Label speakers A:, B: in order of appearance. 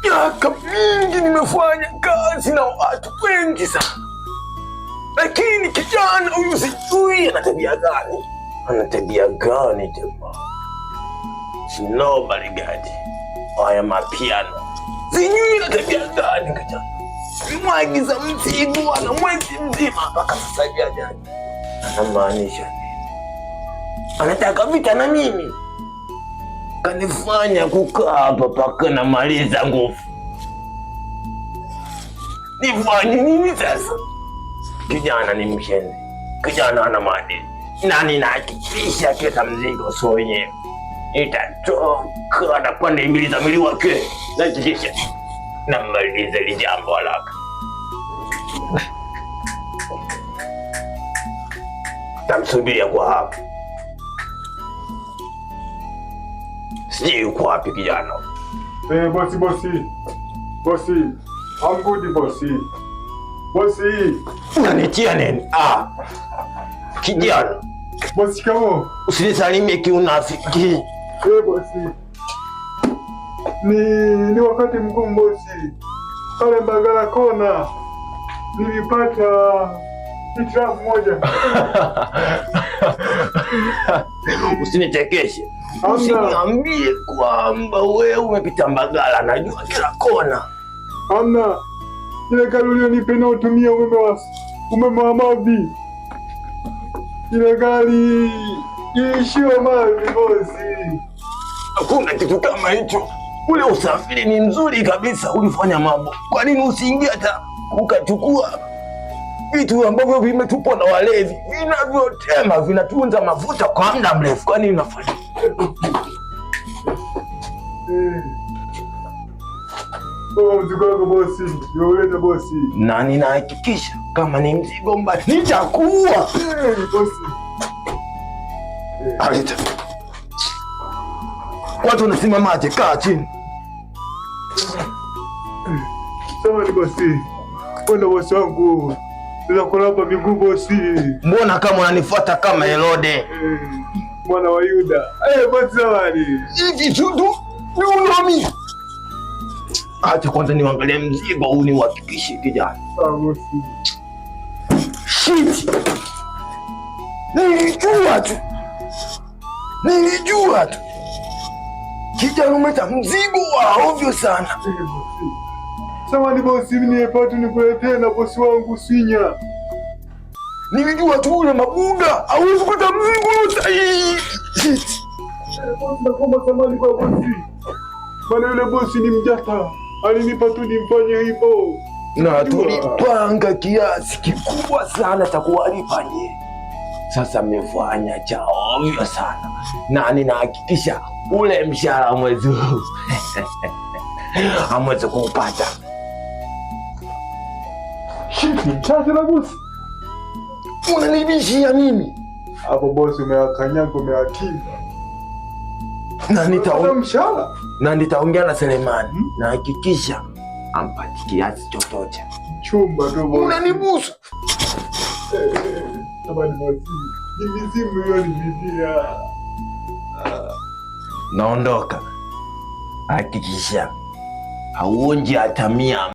A: Miaka mingi nimefanya kazi na watu wengi sana, lakini kijana huyu sijui ana tabia gani. Ana tabia gani jamaa? Nobody got it. Haya mapiano. Sijui ana tabia gani kijana. Nimwagiza mzigo ana mwezi mzima mpaka sasa hivi hajaja. Anamaanisha nini? Anataka vita na mimi. Kanifanya kukaa hapa mpaka namaliza nguvu. Nifanye nini sasa? Kijana ni mshende. Kijana ana maadili. Na ninahakikisha keta mzigo sio wenyewe. Itatoka na pande mbili za mwili wake. Nahakikisha namaliza hili jambo haraka. Tamsubiria kwa hapa. Sijui uko wapi kijana.
B: Bosi. I'm good, bosi. Bosi.
A: Unanitia nini? Kijana.
B: Bosi kamo.
A: Usinisalimie kiunafiki.
B: Bosi. Ni wakati mgumu bosi. Pale Mbagala kona nilipata hitilafu moja.
A: Usinichekeshe. Usiniambie kwamba wewe umepita Mbagala, najua kila kona.
B: Amna. Ile gari ulionipa utumia umeme wa mavi. Ile gari iishiwa mavi bosi.
A: Hakuna kitu kama hicho. Ule usafiri ni mzuri kabisa, ulifanya mambo. Kwa nini usiingia hata ukachukua vitu ambavyo vimetupwa na walevi, vinavyotema, vinatunza mafuta kwa muda mrefu? Kwa nini unafanya?
B: Mzigo wako bosi, nimeuleta bosi.
A: Na ninahakikisha kama ni mzigo mbaya nitakuua.
B: Bosi.
A: Alita. Watu wanasimamaje? Kaa chini.
B: Sawa ni bosi. Kwenda bosi wangu. Nilakula hapa miguu bosi.
A: Mbona kama unanifuata kama Herode?
B: Mwana wa Yuda. Bosi zawadi.
A: Hivi tu ni unomi. Acha kwanza niangalie mzigo huu niuhakikishe kijana.
B: Sawa bosi.
A: Shit. Nilijua tu. Kijana umeta mzigo wa ovyo sana.
B: Sawa ni bosi, nimepata nikuletee na bosi wangu Sinya.
A: Nilijua tu ule mabuda hawezi kupata mzigo wote. Shit.
B: Bosi nakuomba samahani kwa bosi. Bwana yule bosi ni mjata. Alinipa tu nimfanye hivyo.
A: Na tulipanga kiasi kikubwa sana cha kuwalipa nyie. Sasa mmefanya cha ovyo sana. Na ninahakikisha ule mshahara mwezi huu hamwezi kuupata.
B: Shiti, chache la bosi.
A: Unanibishia mimi?
B: Hapo bosi umewakanyaga umewakiva.
A: Na nitaongea na Selemani. Na hakikisha ampati kiasi chochote.
B: Chumba tu bosi.
A: Unanibusu.
B: Tabani bosi. Ni mizimu hiyo ni mizia.
A: Naondoka. Hakikisha hauonji hata 100.